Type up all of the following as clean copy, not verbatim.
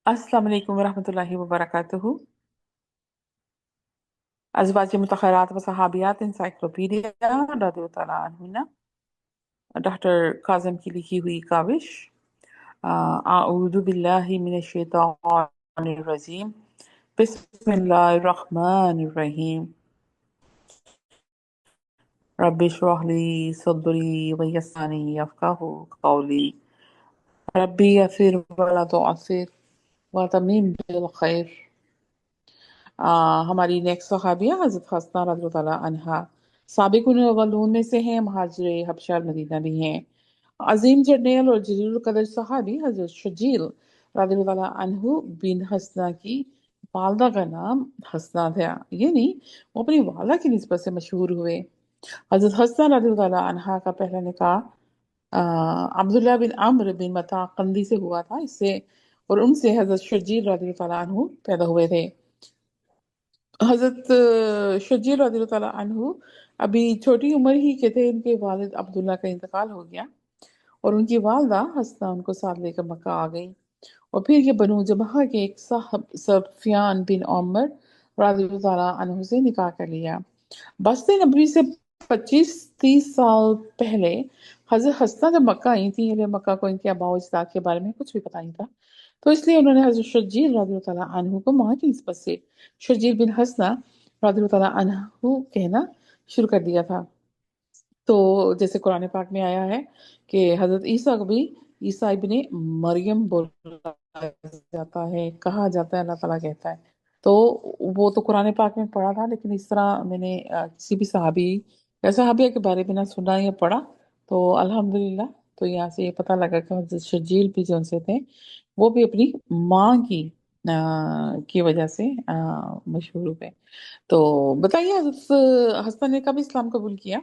अस्सलाम वालेकुम वरहमतुल्लाहि वबरकातुहू। अज़वाज मुतहरात व सहाबियात इंसाइक्लोपीडिया रदियल्लाहु तआला अन्हुन्ना, डॉक्टर काज़म की लिखी हुई काविश। आऊज़ु बिल्लाहि मिनश शैतानिर रजीम, बिस्मिल्लाहिर रहमानिर रहीम। रब्बि इश्रह ली सदरी व यस्सिर ली यफ़क़हू क़ौली, रब्बी यस्सिर वला तुअस्सिर व तम्मिम बिल खैर। हमारी नेक्स्ट सहाबिया हज़रत हफ्सा रज़ियल्लाहु ताला अन्हा साबिकुन अव्वलून में से हैं, महाजिर हबशा मदीना भी हैं। अजीम जर्नैल और जलील कदर सहाबी हज़रत शजील रज़ियल्लाहु ताला अन्हु बिन हसना की वालदा का नाम हसना था, यानी वो अपनी वाला की निस्बत से मशहूर हुए। हज़रत हसना रज़ियल्लाहु ताला अन्हा का पहला निकाह अब्दुल्ला बिन अम्र बिन मता कंदी से हुआ था, इससे और उनसे हज़रत शजील रज़ियल्लाहु ताला अन्हु पैदा हुए थे। हज़रत शजीर रज़ियल्लाहु ताला अन्हु अभी छोटी उम्र ही के थे, इनके वालिद अब्दुल्ला का इंतकाल हो गया और उनकी वालदा हसना उनको साथ लेकर मक्का आ गई। और फिर ये बनु जबहा के एक साहब सफियान बिन उमर रज़ियल्लाहु ताला अन्हु से निकाह कर लिया। बस्ती नबवी से 25-30 साल पहले हजरत हसना जब मक्का आई थी, इन्हें मक्का को इनके आबा और अजदाद के बारे में कुछ भी पता नहीं था, तो इसलिए उन्होंने हजरत शजील रज़ियल्लाहु ताला अन्हु को माँ की निस्बत से शजील बिन हसना रज़ियल्लाहु ताला अन्हु कहना शुरू कर दिया था। तो जैसे कुरान पाक में आया है कि हजरत ईसा को भी ईसा इब्ने मरियम बोला जाता है, कहा जाता है, अल्लाह ताला कहता है। तो वो तो कुरान पाक में पढ़ा था, लेकिन इस तरह मैंने किसी भी सहाबी या सहाबिया के बारे में ना सुना या पढ़ा। तो अल्हम्दुलिल्लाह, तो यहाँ से ये पता लगा कि हजरत शजील भी जो उनसे थे, वो भी अपनी माँ की वजह से मशहूर हुए। तो बताइए, हजरत हसन ने कब इस्लाम कबूल किया?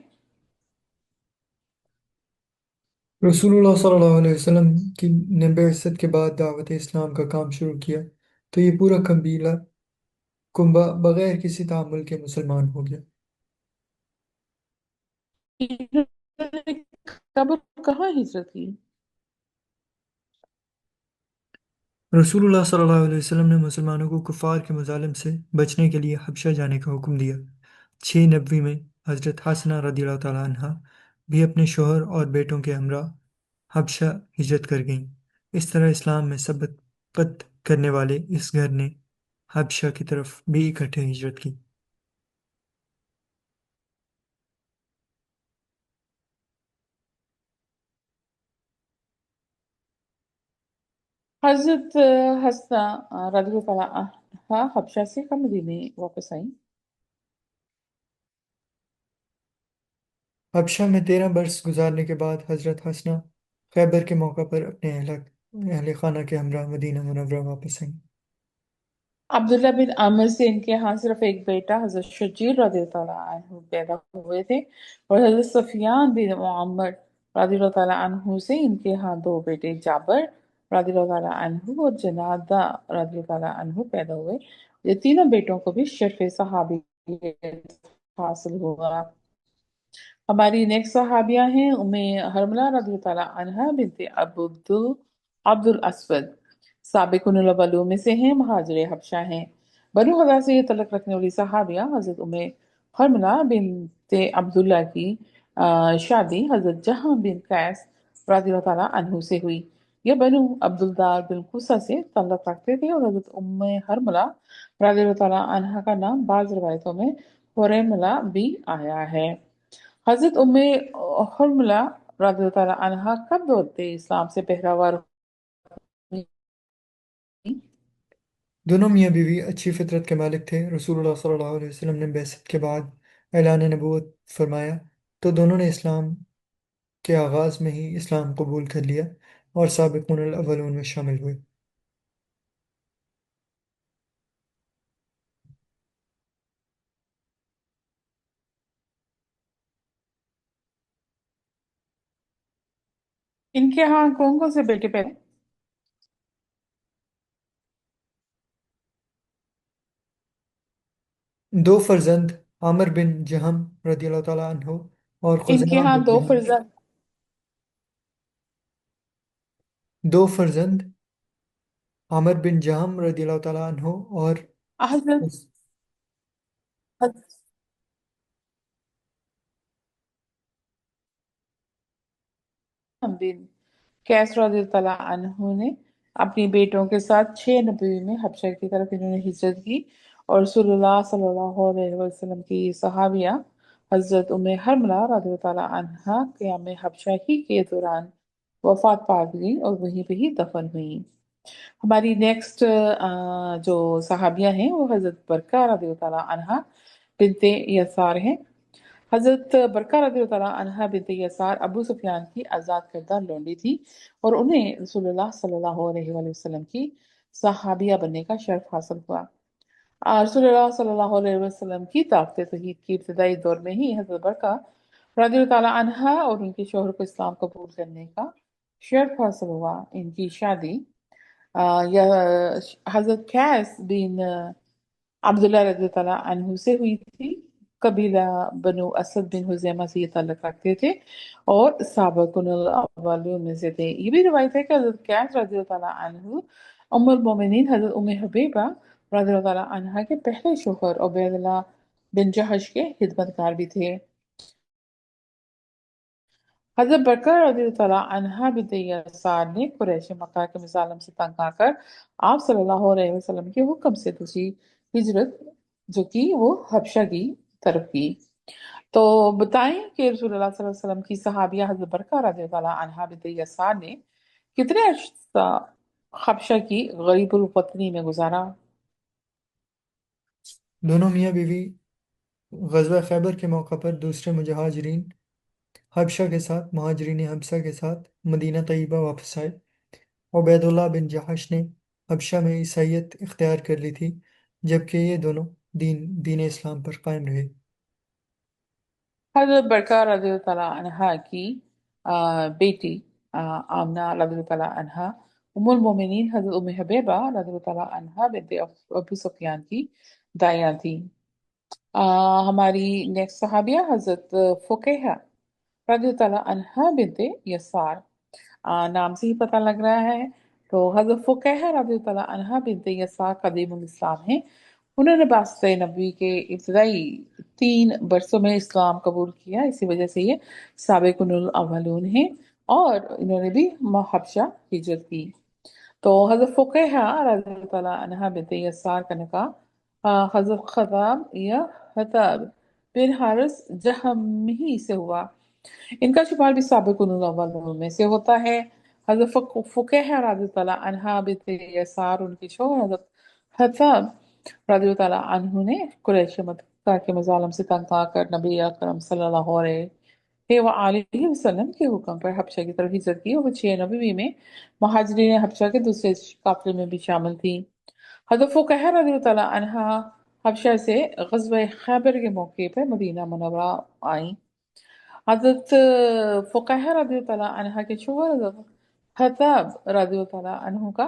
रसूलुल्लाह सल्लल्लाहु अलैहि वसल्लम की ने बिअसत के बाद दावत इस्लाम का काम शुरू किया तो ये पूरा कबीला कुंबा बगैर किसी तामुल के मुसलमान हो गया। कब और कहाँ हिजरत की? रसूलुल्लाह सल्लल्लाहु अलैहि वसल्लम ने मुसलमानों को कुफार के मजालिम से बचने के लिए हबशा जाने का हुक्म दिया। 6 नबवी में हजरत हसना रदियल्लाहु ताला अन्हा भी अपने शोहर और बेटों के हमरा हबशा हिजरत कर गईं। इस तरह इस्लाम में सबकत करने वाले इस घर ने हबशा की तरफ भी इकट्ठे हिजरत की। हजरत हसना रज़ियल्लाहु ताला अन्हा हबशा से कब मदीने वापस आई? हबशा में 13 बरस गुजारने के बाद हजरत हसना खैबर के मौका पर अपने अहल खाना के हमरा मदीना मुनव्वरा वापस आईं। अब्दुल्ला बिन आमिर से इनके यहाँ सिर्फ एक बेटा हजरत शजीर रज़ियल्लाहु ताला अन्हु पैदा हुए थे, और हजरत सफियान बिन मुअम्मर रज़ियल्लाहु ताला अन्हु से इनके यहाँ दो बेटे जाबर रज़ियल्लाहु ताला अन्हु और जनादा रज़ियल्लाहु ताला अन्हु पैदा हुए। ये तीनों बेटों को भी शर्फ सहाबियत हासिल हुआ। हमारी नेक्स्ट सहाबिया हैं उम्मे हरमला रज़ी ताला अन्हा बिनते अब्दुल अस्वद, साबिकुन अव्वलून में से हैं, महाजिर हबशा हैं। बनु हज़ा से ये तलक रखने वाली सहाबिया हजरत उम्मे हरमला बिनते अब्दुल्ला की शादी हजरत जहाँ बिन कैस रज़ी ताला अन्हु से हुई। यह बनु अब्दुल्दार बिन कुसा से तल्लक रखते थे, और हजरत उम्मे हरमला रज़ी ताला अन्हा का नाम बाज रिवायतों में हुरैमला भी आया है। हजरत उम्मे हुरमला रज़ियल्लाहु ताला अन्हा कब दौलते इस्लाम से पहरावार हुई? दोनों मियाँ बीवी अच्छी फितरत के मालिक थे। रसूलुल्लाह सल्लल्लाहु अलैहि वसल्लम ने बिअसत के बाद ऐलान नबूवत फरमाया तो दोनों ने इस्लाम के आगाज़ में ही इस्लाम कबूल कर लिया और साबिक़ून अल अव्वलून में शामिल हुए। इनके यहाँ कौन कौन से बेटे पैदा? 2 फर्जंद आमिर बिन जहम रदियल्लाहु ताला अन्हु और इनके खुज़ैमा यहाँ बिन दो जहम। फर्जंद 2 फर्जंद आमिर बिन जहम रदियल्लाहु ताला अन्हो और हजरत उस बिन कैस रज़ियल्लाहु अन्हु ने अपने बेटों के साथ 6 नबी में हबशा की तरफ इन्होंने हिजरत की और रसूलुल्लाह सल्लल्लाहु अलैहि वसल्लम की सहाबिया हजरत उम्मे हरमला रज़ियल्लाहु अन्हा क़याम हबशा ही के दौरान वफात पा गई और वहीं पे ही दफन हुई। हमारी नेक्स्ट जो सहाबिया हैं वो हजरत बरका रज़ियल्लाहु अन्हा बिनते यसार हैं। हजरत बरका रज़ियल्लाहु अन्हा बिनते यसार अबू सुफियान की आज़ाद करदा लौंडी थी और उन्हें रसूलुल्लाह सल्लल्लाहु अलैहि वसल्लम की सहाबिया बनने का शर्फ हासिल हुआ। रसूलुल्लाह सल्लल्लाहु अलैहि वसल्लम की दावत तौहीद की इब्तदाई दौर में ही हजरत बरका रज़ियल्लाहु अन्हा और उनके शोहर को इस्लाम कबूल करने का शर्फ हासिल हुआ। इनकी शादी यह हजरत कैस बिन अब्दुल्ला रज़ियल्लाहु अन्हु से हुई थी। कबीला बनु असद बिन हुज़ैमा से ये ताल्लुक रखते थे और साबिकुल अव्वलून में से थे। ये भी रिवायत है कि हजरत कैस रज़ियल्लाहु अन्हु उम्मुल मोमिनीन हजरत उम्मे हबीबा रज़ियल्लाहु अन्हा के पहले शोहर उबैदुल्लाह बिन जहश के खिदमतगार भी थे। हजरत बरकर रज़ियल्लाहु अन्हा बिनते यसार ने कुरैश मक्का के मुसालम से तंग आकर आप सल्लल्लाहु अलैहि वसल्लम के हुक्म से दूसरी हिजरत जो की वो हबशा की तरफ की। तो बताएं कि रसूलुल्लाह सल्लल्लाहु अलैहि वसल्लम की सहाबिया हजरत बरका रज़ियल्लाहु अन्हा बिनते यसार ने कितने अरसा हबशा की गरीबुल वतनी में गुजारा। दोनों मियाँ बीवी ग़ज़वा खैबर के मौका पर दूसरे मुहाजिरीन हबशा के साथ महाजरीन हबशा के साथ मदीना तैयबा वापस आए। उबैदुल्लाह बिन जहश ने हबशा में ईसाईयत इख्तियार कर ली थी, जबकि ये दोनों दीन इस्लाम पर कायम रहे। हजरत बरका रज़ियल्लाहु अन्हा की बेटी आमना रज़ियल्लाहु अन्हा उम्मुल मोमिनीन हजरत उम्मे हबीबा रज़ियल्लाहु अन्हा बिनते अबू सुफियान की दाया थी। हमारी नेक्स्ट सहाबिया हजरत फुकैहा रज़ियल्लाहु अन्हा बिनते यसार। नाम से ही पता लग रहा है। तो हजरत फुकैहा रज़ियल्लाहु अन्हा बिनते यसार कदीमुल इस्लाम है। उन्होंने बासत नबी के इब्तदाई 3 बरसों में इस्लाम कबूल किया, इसी वजह से ये साबिकुल अव्वलून हैं और इन्होंने भी हबशा हिजरत की। तो हजरत फुकैहा रज़ियल्लाहु अन्हा बिनते यसार का निकाह हजरत खताब या हताब बिन हारिस जहमी से हुआ। इनका शुमार भी साबिकुल अव्वलून में से होता है। हजरत फुकैहा रज़ियल्लाहु अन्हा बिनते यसार उनके शोहर हजरत हताब रज़ियल्लाहु अन्हु ने कुरैश मक्का के मज़ालिम से तंग आकर नबी अकरम सल्लल्लाहु अलैहि वसल्लम के हुक्म पर हबशा की तरफ हिजरत की और वो 6 नबी में महाजरीन हबशा के दूसरे काफिले में भी शामिल थी। हज़रत फुकहा रज़ियल्लाहु अन्हा हबशा से ग़ज़वा खैबर के मौके पर मदीना मुनव्वरा आई। हज़रत फुकहा रज़ियल्लाहु अन्हा के शोहर हज़रत खत्ताब रज़ियल्लाहु अन्हु का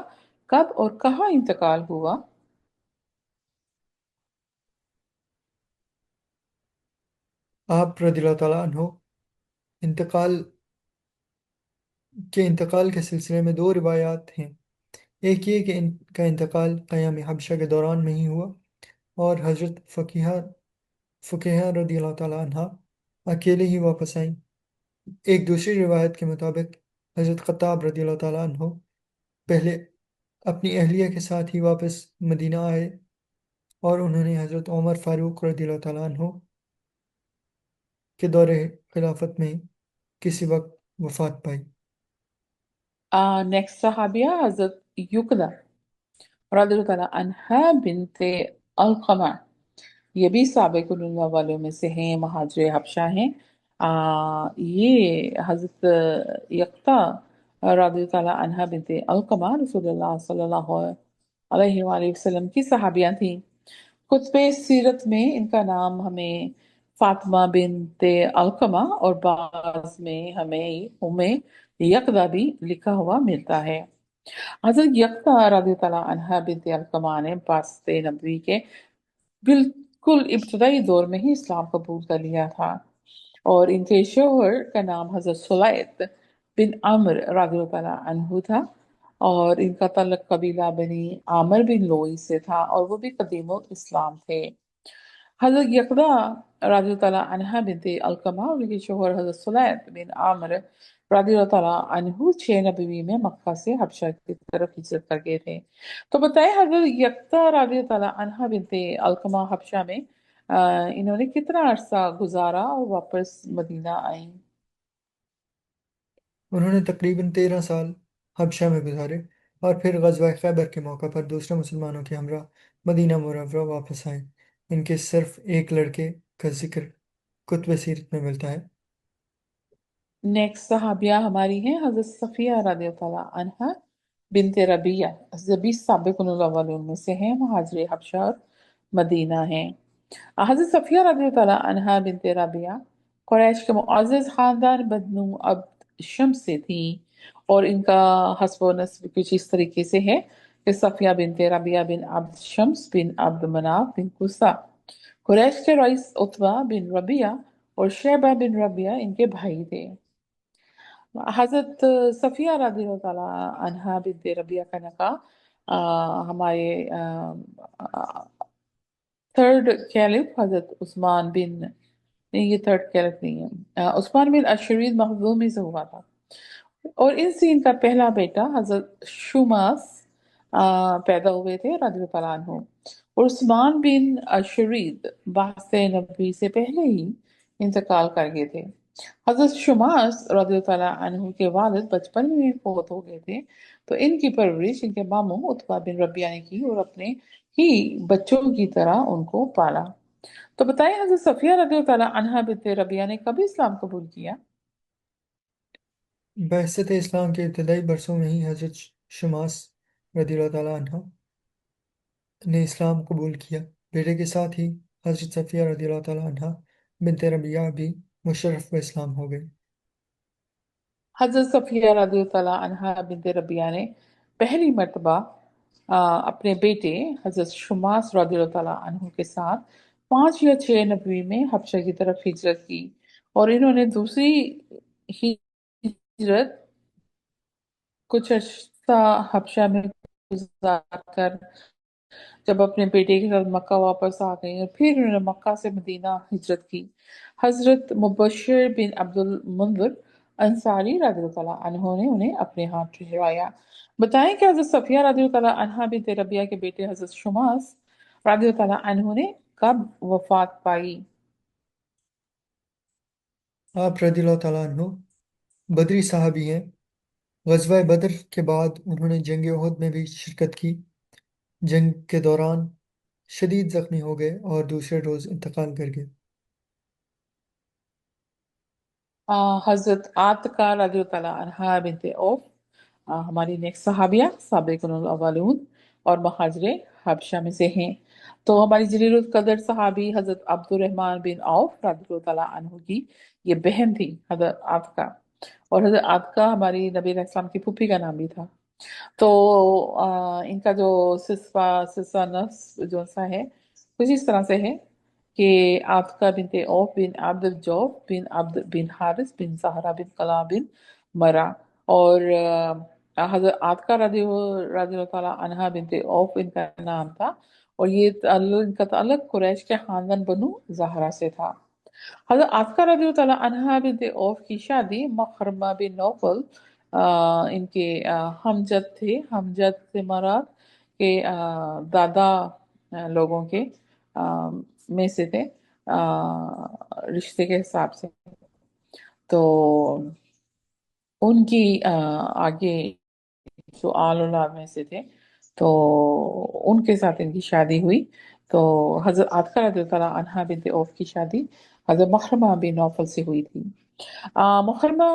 कब और कहाँ इंतकाल हुआ। आप रदियल्लाहु ताला अन्हो इंतकाल इंतकाल के सिलसिले में दो रिवायात हैं। एक ये कि इनका इंतकाल क़याम हबशा के दौरान में ही हुआ और हज़रत फ़ुकैहा रदियल्लाहु ताला अन्हा अकेले ही वापस आईं। एक दूसरी रिवायत के मुताबिक हज़रत ख़त्ताब रदियल्लाहु ताला अन्हो पहले अपनी अहलिया के साथ ही वापस मदीना आए और उन्होंने हज़रत उमर फ़ारूक रदियल्लाहु ताला अन्हो के दौरे खिलाफत में किसी वक्त वफ़ात पाई। नेक्स्ट सहाबिया हज़रत युकदा रज़ियल्लाहु अन्हा बिनते अलक़मा। ये भी साबिकुल वालों में से हैं, महाजिर हबशा हैं। ये हजरत यक्ता रज़ियल्लाहु अन्हा बिनते अलक़मा रसूलुल्लाह सल्लल्लाहु अलैहि वसल्लम की सहाबियां थीं। कुतुब सीरत में इनका नाम हमें फातिमा बिनते अलक़मा और बाज़ में हमें उम्मे यकदा भी लिखा हुआ मिलता है। हजरत यकता रज़ियल्लाहु अन्हा बिनते अलक़मा ने बासत नबवी के बिल्कुल इब्तदाई दौर में ही इस्लाम कबूल कर लिया था और इनके शोहर का नाम हजरत सुलैत बिन अम्र रज़ियल्लाहु अन्हु था। और इनका ताल्लुक कबीला बनी आमिर बिन लोई से था और वो भी कदीम इस्लाम थे। हजरत यकदा रज़ी ताला अन्हा बिनते अलकमा और उनके शोहर हजरत सुलैत बिन आमिर रज़ी ताला अन्हु 6 नबवी में मक्का से हबशा की तरफ हिजरत कर गए थे। तो बताएं हजरत यकता रज़ी ताला अन्हा बिनते अलकमा हबशा में इन्होंने कितना अरसा गुजारा और वापस मदीना आई। उन्होंने तकरीबन 13 साल हबशा में गुजारे और फिर गज़वा खैबर के मौका पर दूसरे मुसलमानों के हमरा मदीना मुनव्वरा वापस आए। इनके सिर्फ एक लड़के का जिक्र कुतुब सीरत में मिलता है। नेक्स्ट सहाबिया हमारी हैं हजरत सफिया रज़ी अल्लाह अन्हा बिनते रबिया जबी साबिकुल अव्वलून में से हैं मुहाजिर हबशा और मदीना हैं। हजरत सफिया रज़ी अल्लाह अन्हा बिनते रबिया कुरैश के मुअज़्ज़ज़ खानदान बन्नु अब्द शम्स से थी और इनका हस्ब नस्ब कुछ इस तरीके से है कि सफिया बिनते रबिया बिन अब्द शम्स बिन अब्द मनाफ बिन कुसा कुरैश के रईस उतबा बिन रबिया और शैबा बिन रबिया इनके भाई थे। हजरत सफिया रज़ी अल्लाह अन्हा बिनते रबिया का निकाह हमारे थर्ड कैलिफ हजरत उस्मान बिन नहीं ये थर्ड कैलिफ नहीं है उस्मान बिन अशरीद मखजूमी से हुआ था और इनसे इनका पहला बेटा हजरत शुमास पैदा हुए थे रज़ी अल्लाह अन्हु और उस्मान बिन अशरीद बासे नबी से पहले ही इंतकाल कर गए थे। हजरत शुमास रज़ी अल्लाह अन्हु के वालिद बचपन में फौत हो गए थे तो इनकी परवरिश इनके मामू उतबा बिन रबिया ने की और अपने ही बच्चों की तरह उनको पाला। तो बताएं हजरत सफिया रज़ी अल्लाह अन्हा बिनते रबिया ने कब इस्लाम कबूल किया। बहसत इस्लाम के इब्तदाई बरसों में ही हजरत शमास रदियल्लाहु ताला अन्हा ने इस्लाम कबूल किया। बेटे के साथ ही हजरत सफ़िया रदियल्लाहु ताला अन्हा बिनते रबिया भी मुशर्रफ व इस्लाम हो गई। हजरत सफिया रज़ी अल्लाह अन्हा बिनते रबिया ने पहली मर्तबा अपने बेटे हजरत शुमास रज़ी अल्लाह अन्हु के साथ 5 या 6 नबी में हबशा की तरफ हिजरत की और इन्होंने दूसरी हिजरत कुछ अर्सा हबशा में गुजार कर जब अपने बेटे के साथ मक्का वापस आ गई और फिर उन्होंने मक्का से मदीना हिजरत की। हजरत मुबशर बिन अब्दुल मुंज़िर अंसारी रज़ियल्लाहु अन्हु ने उन्हें अपने हाथ ठहराया। बताएं कि हजरत सफिया रज़ियल्लाहु अन्हा बिनत रबिया के बेटे हजरत शुमास रज़ियल्लाहु अन्हु ने कब वफात पाई। आप रदियल्लाहु ताला अन्हु बदरी साहबी हैं। ग़ज़वा बदर के बाद उन्होंने जंग उहद में भी शिरकत की। जंग के दौरान शदीद ज़ख्मी हो गए और दूसरे रोज़ इंतकाल कर गए। हजरत आतिका रज़ियल्लाहु अन्हा बिनत औफ हमारी नेक्स्ट सहाबिया साबिकुल अव्वलून और महाजरे हबशा में से हैं। तो हमारी जलीलुल कदर सहाबी हजरत अब्दुर्रहमान बिन औफ रज़ियल्लाहु अन्हु की ये बहन थी हजरत आतिका और हजरत आतिका हमारी नबी अलैहि सलाम की फूफी का नाम भी था। तो इनका जो सिस्वा सिस्वा नस जो सा है कुछ इस तरह से है कि आतिका बिनते औफ बिन अब्द जौफ बिन अब्द बिन हारिस बिन ज़हरा बिन कला बिन मरा और हजरत आतिका रज़ी ताला अन्हा बिनते औफ इनका नाम था और ये इनका ताल्लुक कुरैश के खानदान बनु ज़हरा से था। हजरत आतिका रज़ी ताला अन्हा बिनते औफ की शादी मखरमा बिन नौफल इनके हमजद थे हमजद से मराद के दादा लोगों के में से थे रिश्ते के हिसाब से। तो उनकी आगे जो आल औलाद में से थे तो उनके साथ इनकी शादी हुई। तो हजरत आतिका रज़ियल्लाहु अन्हा बिनते औफ की शादी हजरत मखरमा बिन नौफल से हुई थी। मुखरमा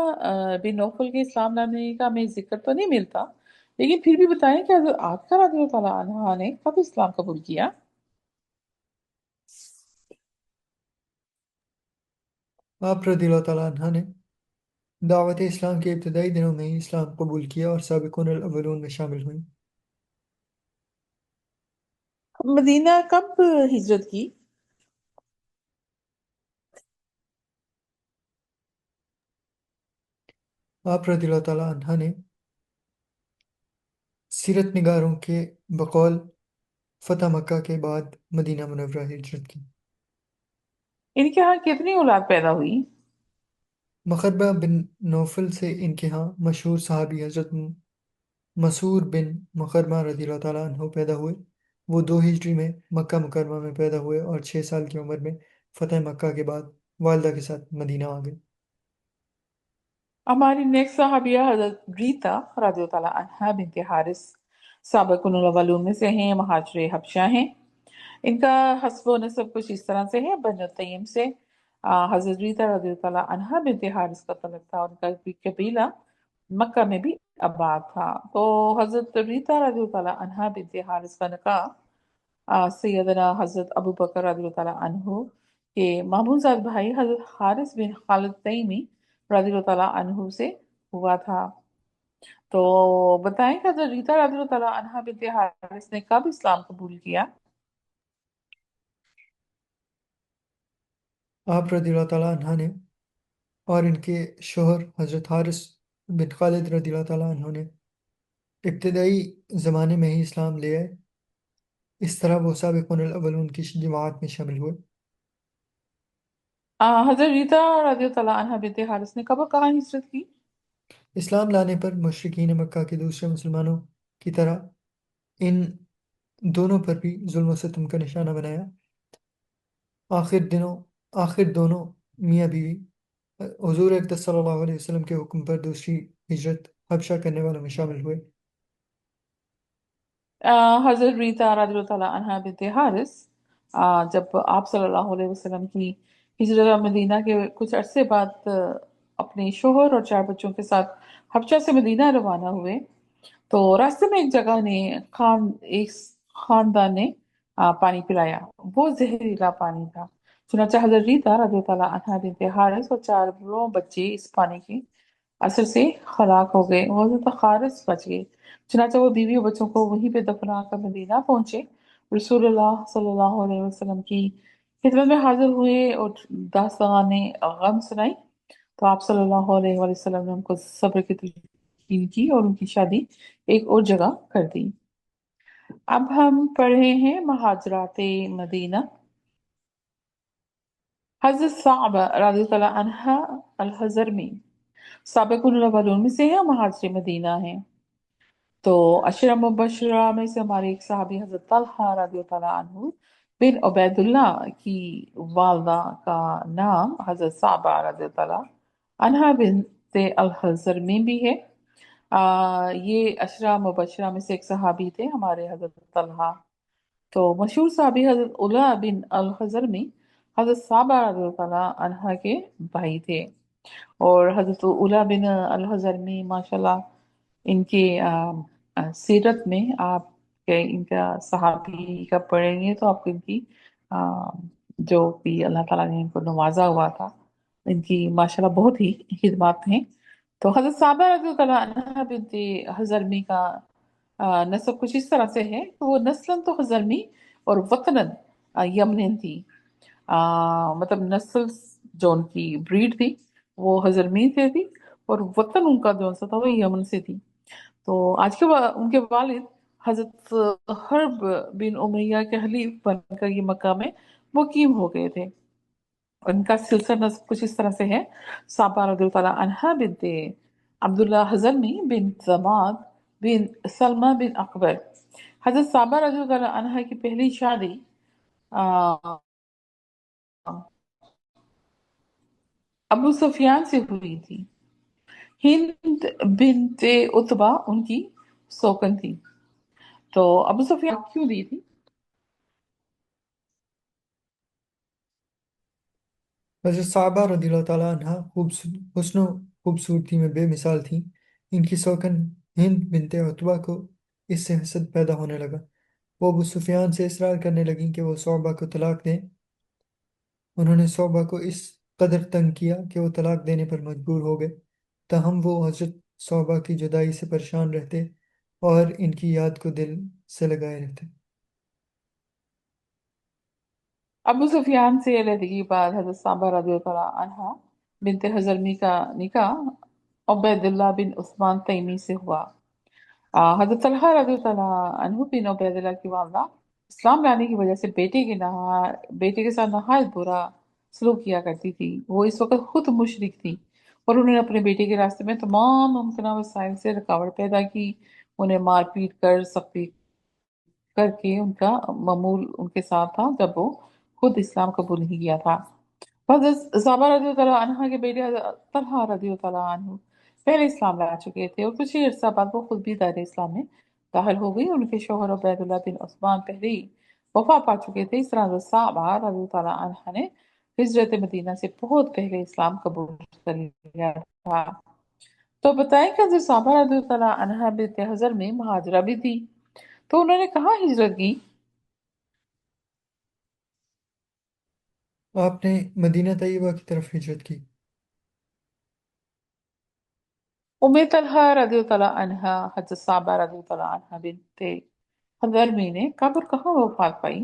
बिन नौफल के इस्लाम लाने का हमें जिक्र तो नहीं मिलता लेकिन फिर भी बताएं कि हजरत आतिका रज़ियल्लाहु अन्हा ने कब इस्लाम कबूल किया। आप रदियल्लाहु ताला अन्हा ने दावत इस्लाम के इब्तदाई दिनों में ही इस्लाम कबूल किया और साबिक़ून अल-अव्वलून में शामिल हुई। मदीना कब हिजरत की। आप रदियल्लाहु ताला अन्हा ने सीरत निगारों के बकौल फतह मक्का के बाद मदीना मुनव्वरा हिजरत की। इनके यहाँ कितनी औलाद पैदा हुई? मकरबा बिन नौफल से इनके यहाँ मशहूर सहाबी हजरत मसूर बिन मकरमा रज़ियल्लाहु ताला अन्हो पैदा हुए। वो 2 हिजरी में मक्का मुकरमा में पैदा हुए और 6 साल की उम्र में फतह मक्का के बाद वालिदा के साथ मदीना आ गए। हमारी नेक्स्ट सहाबिया हजरत रीता रज़ियल्लाहु अन्हा बिनते हारिस साबिकुन अव्वलून में से हैं, महाजरे हबशा हैं। इनका हस्ब नसब कुछ इस तरह से है, बनु तय्यम से हजरत रीता रज़ियल्लाहु अन्हा बिनते हारिस का तलक था। उनका भी कबीला मक्का में भी आबाद था। तो हजरत रीता रज़ियल्लाहु अन्हा बिनते हारिस का निकाह सैयदना हजरत अबू बकर रज़ियल्लाहु अन्हु के मामूजाद भाई हजरत हारिस बिन खालिद तैमी रज़ियल्लाहु अन्हु से हुआ था। तो बताएं कि हजरत रीता रज़ियल्लाहु अन्हा बिनते हारिस ने कब इस्लाम कबूल किया? आप रज़ियल्लाहु ताला अन्हा ने और इनके शोहर हजरत हारिस बिन खालिद रज़ियल्लाहु ताला अन्हो ने इब्तदाई ज़माने में ही इस्लाम ले आए। इस तरह वो साबिक़ुन अव्वलून की जमात में शामिल हुए। हजरत रीता रज़ियल्लाहु अन्हा बिनते हारिस ने कब और कहाँ हिजरत की? इस्लाम लाने पर मुशरिकीन मक्का के दूसरे मुसलमानों की तरह इन दोनों पर भी जुल्म व सितम का निशाना बनाया। आखिर दोनों मियाँ बीवी हुजूर अक़दस सल्लल्लाहु अलैहि वसल्लम के हुक्म पर दूसरी हिजरत हबशा करने वालों में शामिल हुए। हजरत रीता रज़ियल्लाहु अन्हा बिनते हारिस जब आप सल्लल्लाहु अलैहि वसल्लम की हिजरत मदीना के कुछ अरसे बाद अपने शोहर और 4 बच्चों के साथ हबशा से मदीना रवाना हुए, तो रास्ते में एक खानदान ने पानी पिलाया। वो जहरीला पानी था। चुनाचा हजरत रीता रज़ियल्लाहु अन्हा बिनते हारिस और 4 बच्चे इस पानी के असर से हलाक हो गए और हजरत हारिस बच गए। चुनाचा वो बीवी और बच्चों को वहीं पे दफना कर मदीना पहुंचे। रसूलुल्लाह सल्लल्लाहु अलैहि वसल्लम की खिदमत में हाजिर हुए और दास्ताने गम सुनाई। तो आप सल्लल्लाहु अलैहि वसल्लम ने उनको सब्र की तलकीन की और उनकी शादी एक और जगह कर दी। अब हम पढ़े हैं महाजरात मदीना। हजरत साब रज़ियल्लाहु अन्हा अल हज़रमी साबिकुल अव्वलून में से है, महाजिर मदीना है। तो अशरा मुबशरा में से हमारे एक साहबी हजरत तलहा रज़ियल्लाहु अन्हु बिन उबैदुल्लाह की वालदा का नाम हजरत साबा रज़ियल्लाहु अन्हा बिनते अल हज़रमी भी है। ये अशरा मुबशरा में से एक सहाबी थे हमारे हजरत तलहा। तो मशहूर साहबी हजरत उला बिन अल हज़रमी हजरत साबा रज़ियल्लाहु अन्हा के भाई थे। और हजरत उला बिन अल हज़रमी माशाल्लाह इनके सीरत में आप इनका सहाबी का पढ़ेंगे तो आपको इनकी आ, जो भी अल्लाह ताला ने इनको नवाजा हुआ था, इनकी माशाल्लाह बहुत ही खिदमत हैं। तो हजरत साबा रज़ियल्लाहु अन्हा बिनते हज़रमी का नस्ब कुछ इस तरह से है कि वो नस्लन तो हज़रमी और वतनन यमन थी। मतलब नस्ल जो उनकी ब्रीड थी वो हज़रमी से थी और वतन उनका जो सा था वो यमन से थी। तो उनके वालिद हजरत हर्ब बिन उमैया के हलीफ बनकर ये मक्का में मुकीम हो गए थे। उनका सिलसिला नस्ब कुछ इस तरह से है। साबा रज़ियल्लाहु अन्हा बिनते अब्दुल्लाह हज़रमी बिन जमाद बिन सलमा बिन अकबर। हजरत साबा रज़ियल्लाहु अन्हा की पहली शादी आ, अबू सुफियान से हुई थी। हिंद बिनते उतबा उनकी सौकन थी। तो अबू सुफियान क्यों दी थी? हज़रत साहबा रदियल्लाहु ताला अन्हा हुस्न खूबसूरती में बेमिसाल थीं। इनकी सौकन हिंद बिनते उतबा को इससे हसद पैदा होने लगा। वो अबू सुफियान से इसरार करने लगीं कि वो सौबा को तलाक दें। उन्होंने सौबा को इस कदर तंग किया कि वो तलाक देने पर मजबूर हो गए। तहम वो हजरत सौबा की जुदाई से परेशान रहते और इनकी याद को दिल से लगाए रहते। अबू सुफियान से अलहदगी के बाद हजरत साबा रज़ियल्लाहु अन्हा बिनते हज़रमी का निकाह उबैदुल्लाह बिन उस्मान तैमी से हुआ। हजरत तलहा रज़ी अल्लाह अन्हु बिन उबैदिल्लाह की वालदा इस्लाम लाने की वजह से बेटे के साथ नहायत बुरा सलूक किया करती थी। वो इस वक्त खुद मुशरिक थी और उन्होंने अपने बेटे के रास्ते में तमाम मुमकिन वसाइल से रुकावट पैदा की। उन्हें मार पीट कर सख्ती करके उनका मामूल उनके साथ था जब वो खुद इस्लाम कबूल नहीं किया था। हज़रत साबा रज़ी अल्लाह अन्हा के बेटे हज़रत तलहा रज़ी अल्लाह अन्हु पहले इस्लाम ला चुके थे और कुछ ही अर्सा बाद वो खुद भी दायरे इस्लाम में दाखिल हो गई। उनके शौहर उबैदुल्लाह बिन उस्मान पहले ही वफा पा चुके थे। इस तरह हज़रत साबा रज़ी अल्लाह अन्हा ने हिजरत मदीना से बहुत पहले इस्लाम कबूल कर लिया था। तो बताएं कि हज़रत साबा रज़ी अल्लाह अन्हा बिनते हज़र में महाजरा भी थी, तो उन्होंने कहाँ हिजरत की? आपने मदीना तैयबा की तरफ हिजरत की। उम्मे तलहा रज़ियल्लाहु अन्हा हज़रत साबा रज़ियल्लाहु अन्हा बिनते हज़र में ने कब और कहाँ वफात पाई?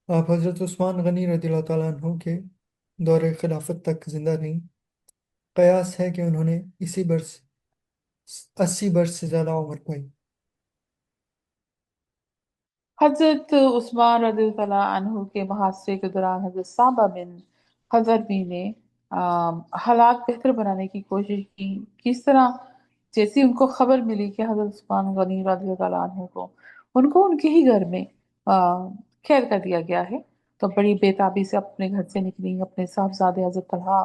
आप हज़रत उस्मान गनी रदियल्लाहु ताला अन्हु के दौरे खिलाफत तक जिंदा रहीं। कयास है कि उन्होंने इसी बरस 80 बरस से ज़्यादा उम्र पाई। हजरत उस्मान रज़ियल्लाहु अन्हु के मुहासरे के दौरान हजरत साबा बिन हज़रमी ने हालात बेहतर बनाने की कोशिश की। किस तरह? जैसी उनको खबर मिली कि हजरत उस्मान गनी रज़ियल्लाहु अन्हु को उनको उनके ही घर में कैद कर दिया गया है, तो बड़ी बेताबी से अपने घर से निकली। अपने साहबजादे हजरत तलहा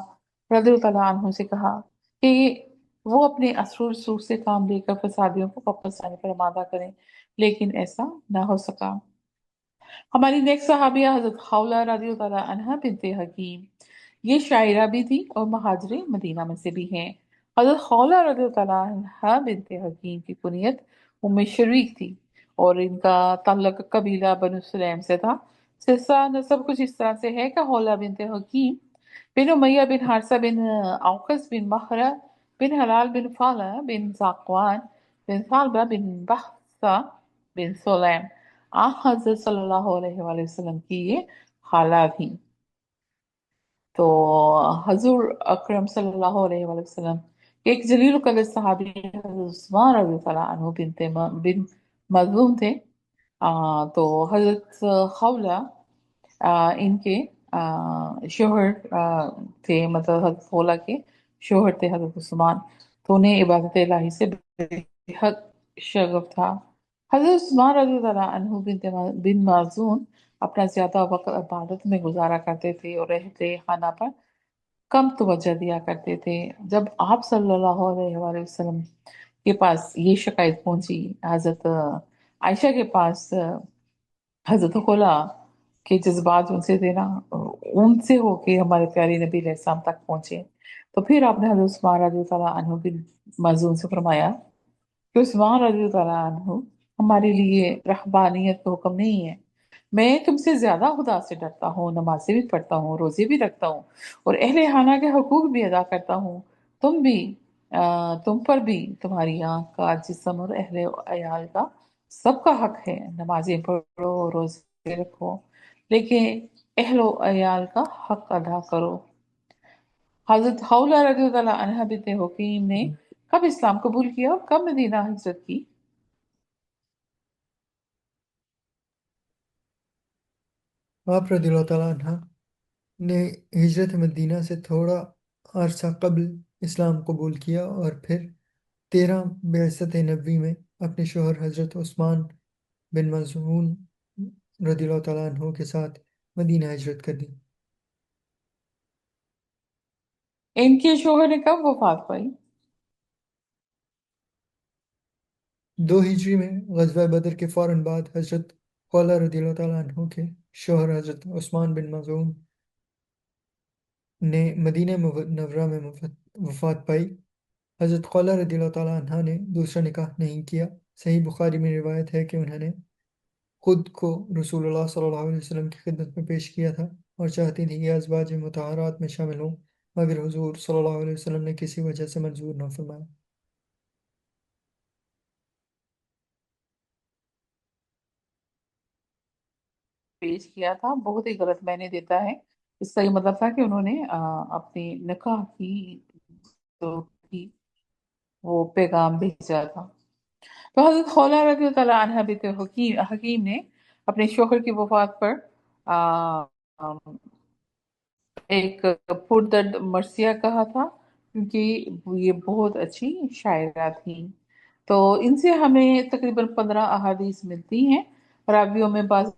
रज़ियल्लाहु अन्हु से कहा कि वो अपने असरूर रसूख से काम लेकर फसादियों को वापस आने पर आमादा करें, लेकिन ऐसा ना हो सका। हमारी नेक्स्ट सहाबिया हजरत खौला रजी अल्लाह अन्हा बिनते हकीम, ये शायरा भी थी और महाजरे मदीना में से भी हैं। हजरत खौला रजी अल्लाह अन्हा बिनते हकीम की कुनियत उम्मे शरीक थी और इनका ताल्लुक कबीला बनु सुलैम से था। सिलसिला नसब कुछ इस तरह से है कि खौला बिनते हकीम बिन उमैया बिन हारसा बिन औकस बिन मखरा बिन हलाल बिन फाला बिन जाकवान बिन सालबा बिन बहसा बिन सुलैम आ हजरत सल्लल्लाहु अलैहि वसल्लम की ये खाला थी। तो हजूर अकरम सल्लल्लाहु अलैहि वसल्लम के एक जलील कदर सहाबी हजरत उस्मान रज़ी अल्लाह अन्हु बिन मज़ूम थे। तो हजरत खौला इनके शोहर थे, मतलब हजरत खौला के शोहर थे हजरत उस्मान। तो उन्हें इबादत इलाही से बेहद शगफ था। हजरत उस्मान रज़ी अल्लाह अन्हु बिन माजून अपना ज्यादा वक्त इबादत में गुजारा करते थे और रहते खाना पर कम तवज्जो दिया करते थे। जब आप सल्लल्लाहु अलैहि वसल्लम के पास ये शिकायत पहुंची, हजरत आयशा के पास हजरत खुला के जज्बात उनसे थे ना, उनसे होके हमारे प्यारे नबी अलैहिस्सलाम तक पहुंचे। तो फिर आपने हजरत उस्मान रज़ी अल्लाह अन्हु बिन मज़ून से फरमाया कि उस्मान रज़ी अल्लाह अन्हु हमारे लिए रहबानियत का हुक्म नहीं है। मैं तुमसे ज्यादा खुदा से डरता हूँ, नमाज़ें भी पढ़ता हूँ, रोजे भी रखता हूँ और अहले खाना के हुकूक भी अदा करता हूँ। तुम पर भी तुम्हारी आंख का, जिस्म और अहले अयाल का सबका हक है। नमाजें पढ़ो, रोजे रखो, लेकिन अहलो अयाल का हक अदा करो। हजरत हौला रज़ी अल्लाह अन्हा बिनते हुकीम ने कब इस्लाम कबूल किया और कब मदीना हिजरत की? आप रदियल्लाहु ताला अन्हा ने हिजरत मदीना से थोड़ा अरसा कबल इस्लाम कबूल किया और फिर 13 बिअसत नबवी में अपने शोहर हज़रत उस्मान बिन मज़ऊन रदियल्लाहु ताला अन्हु के साथ मदीना हिजरत कर दी। इनके शोहर ने कब वफात पाई? 2 हिजरी में ग़ज़वा बदर के फ़ौरन बाद हज़रत खौला रदियल्लाहु ताला अन्हु के शोहर हज़रत उस्मान बिन मज़ऊन ने मदीना मुनव्वरा में वफ़ात पाई। हज़रत खौला रदियल्लाहु ताला अन्हा ने दूसरा निकाह नहीं किया। सही बुखारी में रिवायत है कि उन्होंने खुद को रसूलुल्लाह सल्लल्लाहु अलैहि वसल्लम की खिदमत में पेश किया था और चाहती थी कि अज़वाज मुतहहारात में शामिल हों, मगर हुज़ूर सल्लल्लाहु अलैहि वसल्लम ने किसी वजह से मंजूर न फरमाया। पेश किया था बहुत ही गलत मैंने देता है। इसका ये मतलब था कि उन्होंने अपनी निकाह की तो की वो पैगाम भेजा था। तो हजरत खौला रज़ी अल्लाह तआला अन्हा बिनत हकीम ने अपने शोहर की वफात पर आ, एक पुरदर्द मरसिया कहा था, क्योंकि ये बहुत अच्छी शायरा थी। तो इनसे हमें तकरीबन 15 अहादीस मिलती हैं। रावियों में बाज़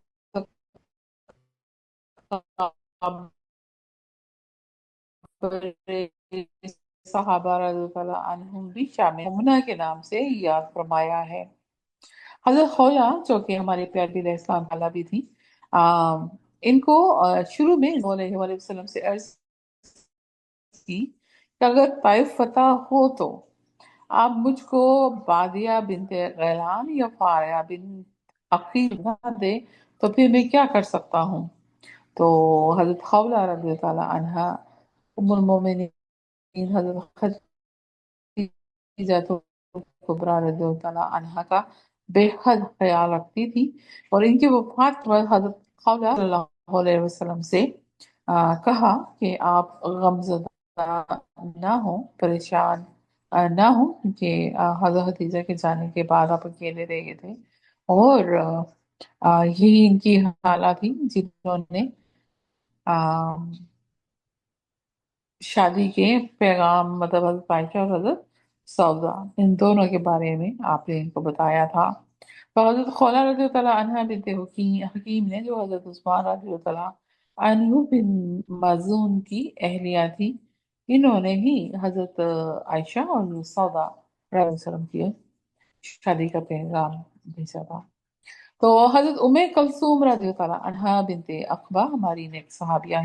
सहाबा रज़ियल्लाहु अन्हुम भी शामिल मुमना के नाम से याद फरमाया है। हजरत खौला जो कि हमारे प्यारे नबी इस्लाम वाला भी थी, इनको शुरू में सल्लल्लाहु अलैहि वसल्लम से अर्ज की कि अगर ताइफ फतह हो तो आप मुझको बादिया बिनते गैलान या फारिया बिन अकील ना दे, तो फिर मैं क्या कर सकता हूँ। तो हजरत खौला रज़ी अल्लाह अन्हा उम्मुल मोमिनीन हजरत खदीजा तो कुबरा रज़ी अल्लाह अन्हा का बेहद ख्याल रखती थी, और इनकी वफात पर हजरत खौला सल्लल्लाहु अलैहि वसल्लम से कहा कि आप गमज़दा ना हो, परेशान ना हो, क्योंकि हजरत खदीजा के जाने के बाद आप अकेले रह गए थे। और यही इनकी हालत थी जिन्होंने शादी के पैगाम, मतलब हजरत आयशा और हजरत सौदा, इन दोनों के बारे में आपने इनको बताया था। तो हजरत खौला रज़ी अल्लाह अन्हा बिनते हकीम ने, जो हजरत उस्मान रज़ी अल्लाह अन्हु बिन मज़ून की अहलिया थी, इन्होंने ही हजरत आयशा और सौदा रज़ी वसल्लम की शादी का पैगाम भेजा था। तो हजरत उम्मे कलसूम रज़ी अल्लाह अन्हा बिनते अकबा हमारी नेक सहाबिया हैं।